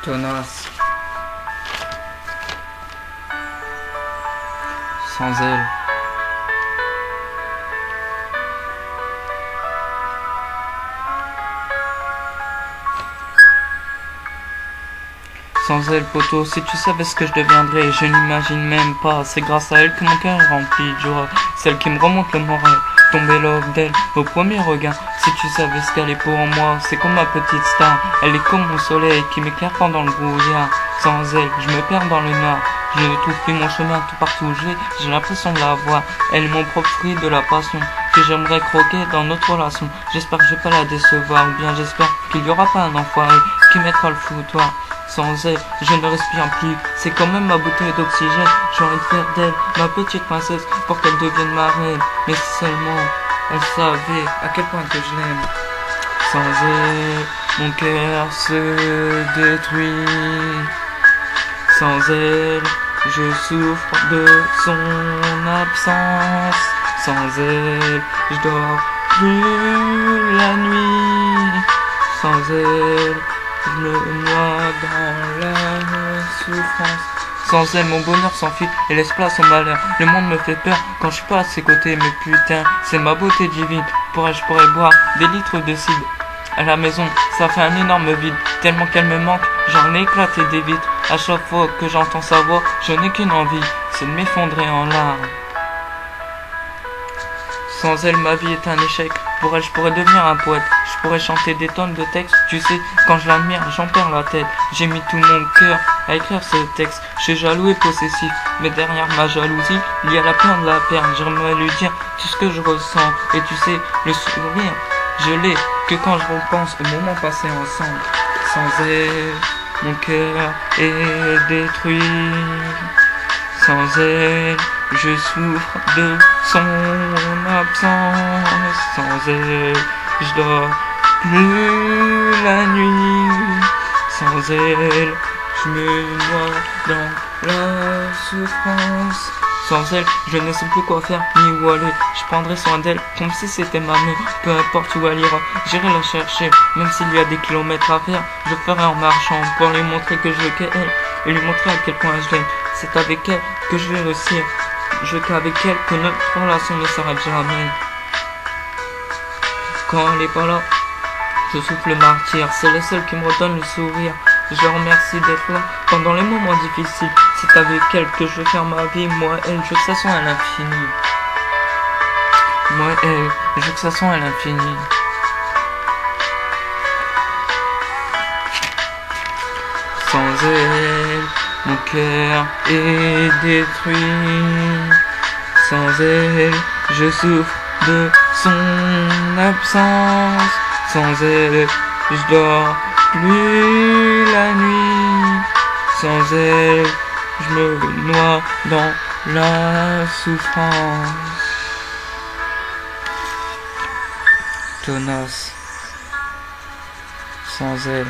Tenace. Sans elle. Sans elle, poteau, si tu savais ce que je deviendrais, je n'imagine même pas. C'est grâce à elle que mon cœur est rempli de joie. Celle qui me remonte le moral, tomber l'offre d'elle au premier regard. Si tu savais ce qu'elle est pour moi, c'est comme ma petite star. Elle est comme mon soleil qui m'éclaire pendant le brouillard. Sans elle, je me perds dans le noir. Je ne trouve plus mon chemin tout partout où je vais, j'ai l'impression de la voir. Elle est mon propre fruit de la passion que j'aimerais croquer dans notre relation. J'espère que je vais pas la décevoir, ou bien j'espère qu'il n'y aura pas un enfoiré qui mettra le foutoir. Sans elle, je ne respire plus, c'est quand même ma bouteille d'oxygène. J'ai envie de faire d'elle ma petite princesse pour qu'elle devienne ma reine. Mais si seulement elle savait à quel point que je l'aime. Sans elle, mon cœur se détruit. Sans elle, je souffre de son absence. Sans elle, je dors plus la nuit. Sans elle, je me noie dans la souffrance. Sans elle, mon bonheur s'enfuit et laisse place au malheur. Le monde me fait peur quand je suis pas à ses côtés. Mais putain, c'est ma beauté divine. Je pourrais boire des litres de cidre. À la maison, ça fait un énorme vide. Tellement qu'elle me manque, j'en ai éclaté des vitres. À chaque fois que j'entends sa voix, je n'ai qu'une envie, c'est de m'effondrer en larmes. Sans elle, ma vie est un échec. Pour elle, je pourrais devenir un poète. Je pourrais chanter des tonnes de textes. Tu sais, quand je l'admire, j'en perds la tête. J'ai mis tout mon cœur à écrire ce texte. Je suis jaloux et possessif. Mais derrière ma jalousie, il y a la peur de la perdre. J'aimerais lui dire tout ce que je ressens. Et tu sais, le sourire, je l'ai que quand je repense au moment passé ensemble. Sans elle, mon cœur est détruit. Sans elle, je souffre de son absence. Sans elle, je dors plus la nuit. Sans elle, je me noie dans la souffrance. Sans elle, je ne sais plus quoi faire ni où aller. Je prendrai soin d'elle comme si c'était ma mère. Peu importe où elle ira, j'irai la chercher. Même s'il y a des kilomètres à faire, je ferai en marchant pour lui montrer que je veux qu'elle et lui montrer à quel point je l'aime. C'est avec elle que je vais réussir. Je veux qu'avec elle que notre relation ne s'arrête jamais. Quand elle est pas là, je souffle le martyr. C'est le seul qui me redonne le sourire. Je la remercie d'être là pendant les moments difficiles. C'est avec elle que je veux faire ma vie. Moi, elle, je veux que ça soit à l'infini. Moi, elle, je veux que ça soit à l'infini. Sans elle, mon cœur est détruit. Sans elle, je souffre de son absence. Sans elle, je dors plus la nuit. Sans elle, je me noie dans la souffrance. Tenace. Sans elle.